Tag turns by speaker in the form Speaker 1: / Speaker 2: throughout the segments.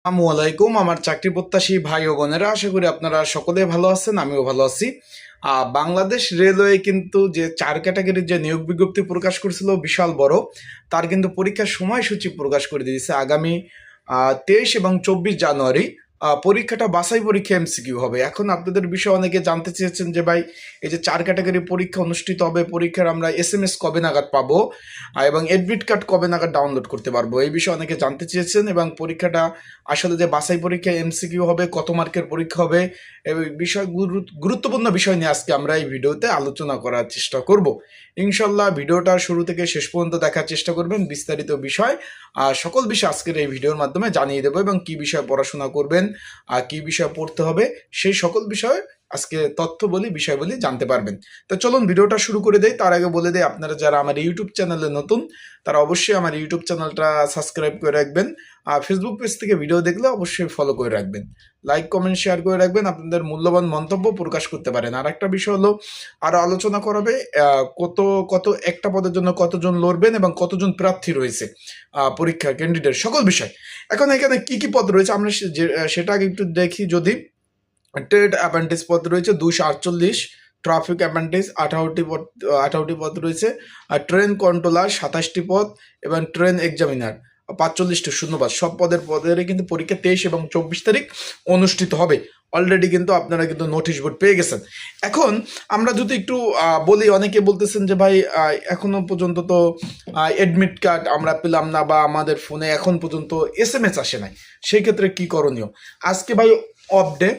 Speaker 1: আসসালামু আলাইকুম আমার চাকরি প্রত্যাশী ভাই ও বোনেরা, আশা করি আপনারা সকলে ভালো আছেন, আমিও ভালো আছি। বাংলাদেশ রেলওয়ে কিন্তু যে 4 ক্যাটাগরির যে নিয়োগ বিজ্ঞপ্তি প্রকাশ করেছিল বিশাল বড়, তার কিন্তু পরীক্ষার সময়সূচি প্রকাশ করে দিয়েছে। আগামী 23 এবং 24 জানুয়ারি পরীক্ষাটা বাছাই পরীক্ষা এমসিকিউ হবে। এখন আপনাদের বিষয়ে অনেকে জানতে চেয়েছেন যে ভাই, এই যে 4 ক্যাটাগরি পরীক্ষা অনুষ্ঠিত হবে, পরীক্ষার আমরা এসএমএস কবে নাগাদ পাবো এবং অ্যাডমিট কার্ড কবে নাগাদ ডাউনলোড করতে পারবো, এই বিষয়ে অনেকে জানতে চেয়েছেন। এবং পরীক্ষাটা আসলে যে বাছাই পরীক্ষা এমসিকিউ হবে, কত মার্কের পরীক্ষা হবে, এই বিষয় গুরুত্বপূর্ণ বিষয় নিয়ে আজকে আমরা এই ভিডিওতে আলোচনা করার চেষ্টা করব। ইনশাল্লাহ ভিডিওটা শুরু থেকে শেষ পর্যন্ত দেখার চেষ্টা করবেন। বিস্তারিত বিষয় সকল বিষয় আজকের এই ভিডিওর মাধ্যমে জানিয়ে দেবো, এবং কি বিষয়ে পড়াশোনা করবেন আর কি বিষয় পড়তে হবে সেই সকল বিষয় আজকে তথ্য বলি, বিষয় বলি জানতে পারবেন। তো চলুন ভিডিওটা শুরু করে দেই। তার আগে বলে দেই, আপনারা যারা আমার ইউটিউব চ্যানেলে নতুন, তারা অবশ্যই আমার ইউটিউব চ্যানেলটা সাবস্ক্রাইব করে রাখবেন। আর ফেসবুক পেজ থেকে ভিডিও দেখলে অবশ্যই ফলো করে রাখবেন, লাইক কমেন্ট শেয়ার করে রাখবেন, আপনাদের মূল্যবান মন্তব্য প্রকাশ করতে পারেন। আর একটা বিষয় হলো, আরও আলোচনা করাবে কত কত একটা পদের জন্য কতজন লড়বেন এবং কতজন প্রার্থী রয়েছে পরীক্ষার ক্যান্ডিডেট, সকল বিষয়। এখন এখানে কি কি পদ রয়েছে আমরা সেটা আগে একটু দেখি। যদি ট্রেড অ্যাপ্রেন্টিস পদ রয়েছে 248, ট্রাফিক অ্যাপ্রেন্টিস 18টি পদ রয়েছে, আর ট্রেন কন্ট্রোলার 27টি পদ, এবং ট্রেন এক্সামিনার 45টি শূন্যপদ। সব পদের কিন্তু পরীক্ষা 23 এবং 24 তারিখ অনুষ্ঠিত হবে। অলরেডি কিন্তু আপনারা কিন্তু নোটিশ বোর্ড পেয়ে গেছেন। এখন আমরা যদি একটু বলি, অনেকে বলতেছেন যে ভাই এখনো পর্যন্ত তো অ্যাডমিট কার্ড আমরা পেলাম না, বা আমাদের ফোনে এখন পর্যন্ত এসএমএস আসে নাই, সেই ক্ষেত্রে কি করণীয়? আজকে ভাই অফ ডে,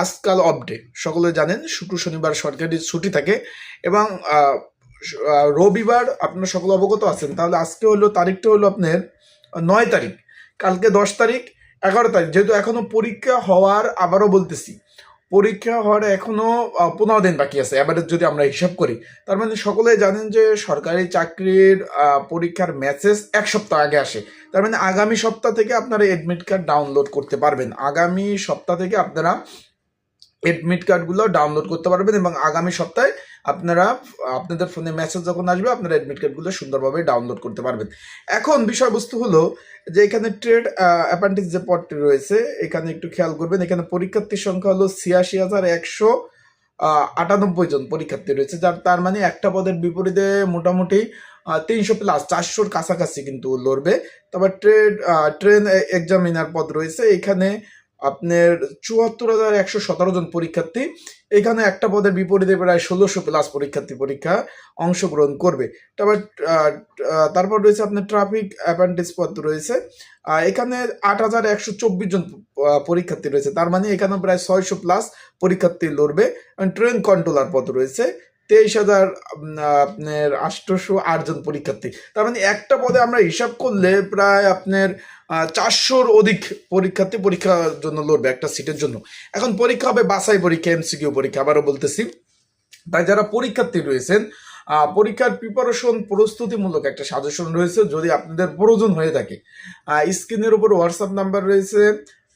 Speaker 1: আজকাল অফ ডে, সকলে জানেন শুক্র শনিবার সরকারি ছুটি থাকে, এবং রবিবার আপনারা সকলে অবগত আছেন। তাহলে আজকে হলো তারিখটা হলো আপনার 9 তারিখ, কালকে 10 তারিখ, 11 তারিখ, যেহেতু এখনো পরীক্ষা হওয়ার, আবারও বলতেছি, পরীক্ষা হওয়ার এখনো 15 দিন বাকি আছে এবারে যদি আমরা হিসাব করি। তার মানে সকলেই জানেন যে সরকারি চাকরির পরীক্ষার মেসেজ 1 সপ্তাহ আগে আসে। তার মানে আগামী সপ্তাহ থেকে আপনারা এডমিট কার্ড ডাউনলোড করতে পারবেন। আগামী সপ্তাহ থেকে আপনারা এডমিট কার্ডগুলো ডাউনলোড করতে পারবেন, এবং আগামী সপ্তাহে আপনারা আপনাদের ফোনে মেসেজ যখন আসবে, আপনারা এডমিট কার্ডগুলো সুন্দরভাবে ডাউনলোড করতে পারবেন। এখন বিষয়বস্তু হলো যে এখানে ট্রেড অ্যাপ্রেন্টিস যে পদটি রয়েছে, এখানে একটু খেয়াল করবেন। এখানে পরীক্ষার্থীর সংখ্যা হলো 86,198 জন পরীক্ষার্থী রয়েছে, যার তার মানে একটা পদের বিপরীতে মোটামুটি 300 প্লাস 400-র কাছাকাছি কিন্তু লড়বে। তারপর ট্রেন এক্সামিনার পদ রয়েছে, এখানে আপনার 74,117 জন পরীক্ষার্থী। এখানে একটা পদের বিপরীতে প্রায় 1600 প্লাস পরীক্ষা অংশগ্রহণ করবে। তারপর রয়েছে আপনার ট্রাফিক অ্যাপ্রেন্টিস পদ রয়েছে, এখানে 8,124 জন পরীক্ষার্থী রয়েছে, তার মানে এখানে প্রায় 600 প্লাস পরীক্ষার্থী লড়বে। ট্রেন কন্ট্রোলার পদ রয়েছে 23,000 আপনার 808 জন পরীক্ষার্থী। তার মানে একটা পদে আমরা হিসাব করলে প্রায় আপনার 400-র অধিক পরীক্ষার্থী পরীক্ষার জন্য লড়বে একটা সিটের জন্য। এখন পরীক্ষা হবে বাছাই পরীক্ষা, এমসিকিউ পরীক্ষা, আবারও বলতেছি। তাই যারা পরীক্ষার্থী রয়েছেন, পরীক্ষার প্রিপারেশন প্রস্তুতিমূলক একটা সাজেশন রয়েছে, যদি আপনাদের প্রয়োজন হয়ে থাকে। স্ক্রিনের উপর হোয়াটসঅ্যাপ নাম্বার রয়েছে,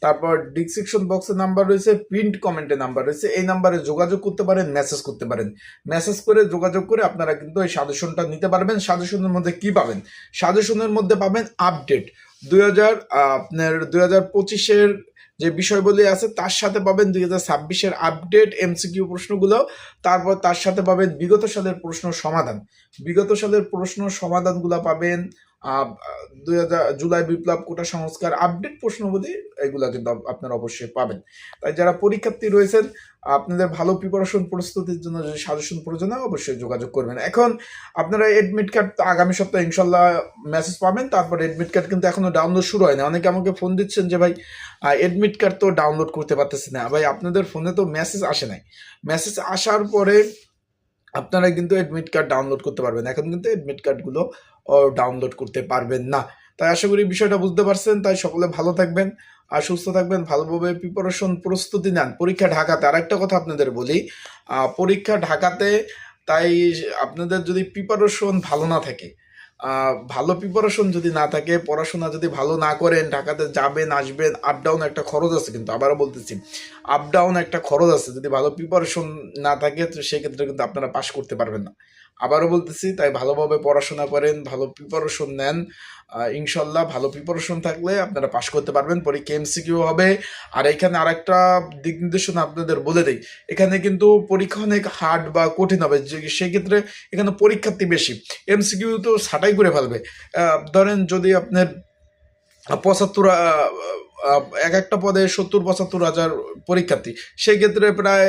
Speaker 1: তারপর ডিসক্রিপশন বক্সের নাম্বার রয়েছে, প্রিন্ট কমেন্টের নাম্বার রয়েছে। এই নাম্বারে যোগাযোগ করতে পারেন, মেসেজ করতে পারেন। মেসেজ করে যোগাযোগ করে আপনারা কিন্তু এই সাজেশনটা নিতে পারবেন। সাজেশনের মধ্যে কি পাবেন? সাজেশনের মধ্যে পাবেন আপডেট 2025-এর যে বিষয়গুলি আছে, তার সাথে পাবেন 2026-এর আপডেট এমসিকিউ প্রশ্নগুলো। তারপর তার সাথে পাবেন বিগত সালের প্রশ্ন সমাধান, বিগত সালের প্রশ্ন সমাধানগুলো পাবেন। 2000 জুলাই বিপ্লব, কোটা সংস্কার, আপডেট প্রশ্নগুলি, এগুলা কিন্তু আপনারা অবশ্যই পাবেন। তাই যারা পরীক্ষার্থী রয়েছেন, আপনাদের ভালো প্রিপারেশন প্রস্তুতির জন্য যদি সাজেশন প্রয়োজন হয়, অবশ্যই যোগাযোগ করবেন। এখন আপনারা এডমিট কার্ড আগামী সপ্তাহে ইনশাল্লাহ মেসেজ পাবেন। তারপর এডমিট কার্ড কিন্তু এখনো ডাউনলোড শুরু হয় না। অনেকে আমাকে ফোন দিচ্ছেন যে ভাই এডমিট কার্ড তো ডাউনলোড করতে পারতেছি না। ভাই, আপনাদের ফোনে তো মেসেজ আসে নাই, মেসেজ আসার পরে আপনারা কিন্তু এডমিট কার্ড ডাউনলোড করতে পারবেন। এখন কিন্তু এডমিট কার্ডগুলো ডাউনলোড করতে পারবেন না। তাই আশা করি বিষয়টা বুঝতে পারছেন। তাই সকলে ভালো থাকবেন আর সুস্থ থাকবেন, ভালোভাবে প্রিপারেশন প্রস্তুতি নেন। পরীক্ষা ঢাকাতে, আর একটা কথা আপনাদের বলি, পরীক্ষা ঢাকাতে, তাই আপনাদের যদি প্রিপারেশন ভালো না থাকে, ভালো প্রিপারেশন যদি না থাকে, পড়াশোনা যদি ভালো না করেন, ঢাকাতে যাবেন আসবেন, আপ ডাউন একটা খরচ আছে, কিন্তু আবারও বলতেছি আপ ডাউন একটা খরচ আছে। যদি ভালো প্রিপারেশন না থাকে, তো সেক্ষেত্রে কিন্তু আপনারা পাস করতে পারবেন না। আবারও বলতেছি, তাই ভালোভাবে পড়াশোনা করেন, ভালো প্রিপারেশন নেন। ইনশাল্লাহ ভালো প্রিপারেশন থাকলে আপনারা পাশ করতে পারবেন। পরীক্ষা এমসিকিউ হবে। আর এখানে আরেকটা দিক নির্দেশনা আপনাদের বলে দেই, এখানে কিন্তু পরীক্ষা অনেক হার্ড বা কঠিন হবে, সেক্ষেত্রে এখানে পরীক্ষার্থী বেশি, এমসিকিউ তো ছাঁটাই করে ফেলবে। ধরেন যদি আপনার 75 এক একটা পদে 70-75 হাজার পরীক্ষার্থী, সেই ক্ষেত্রে প্রায়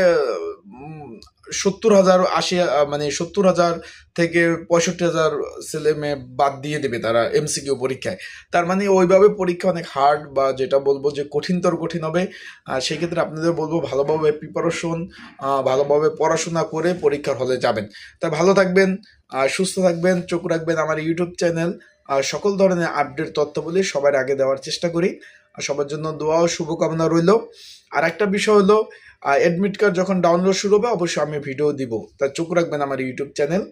Speaker 1: 70 হাজার 80 মানে 70 হাজার থেকে 65 হাজার ছেলে মেয়ে বাদ দিয়ে দেবে তারা এমসিকিউ পরীক্ষায়। তার মানে ওইভাবে পরীক্ষা অনেক হার্ড, বা যেটা বলবো যে কঠিনতর কঠিন হবে। সেই ক্ষেত্রে আপনাদের বলবো ভালোভাবে প্রিপারেশন, ভালোভাবে পড়াশোনা করে পরীক্ষার হলে যাবেন। তাই ভালো থাকবেন, সুস্থ থাকবেন, চোখ রাখবেন আমার ইউটিউব চ্যানেল। আর সকল ধরনের আপডেট তথ্যগুলি সবার আগে দেওয়ার চেষ্টা করি। আর সবার জন্য দোয়া ও শুভকামনা রইল। আর একটা বিষয় হলো, অ্যাডমিট কার্ড যখন ডাউনলোড শুরু হবে অবশ্যই আমি ভিডিও দিব, তাই চোখ রাখবেন আমার ইউটিউব চ্যানেল।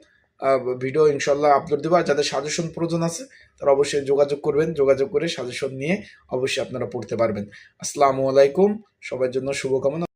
Speaker 1: ভিডিও ইনশাল্লাহ আপলোড দেবো। আর যাদের সাজেশন প্রয়োজন আছে তারা অবশ্যই যোগাযোগ করবেন, যোগাযোগ করে সাজেশন নিয়ে অবশ্যই আপনারা পড়তে পারবেন। আসসালামু আলাইকুম, সবার জন্য শুভকামনা।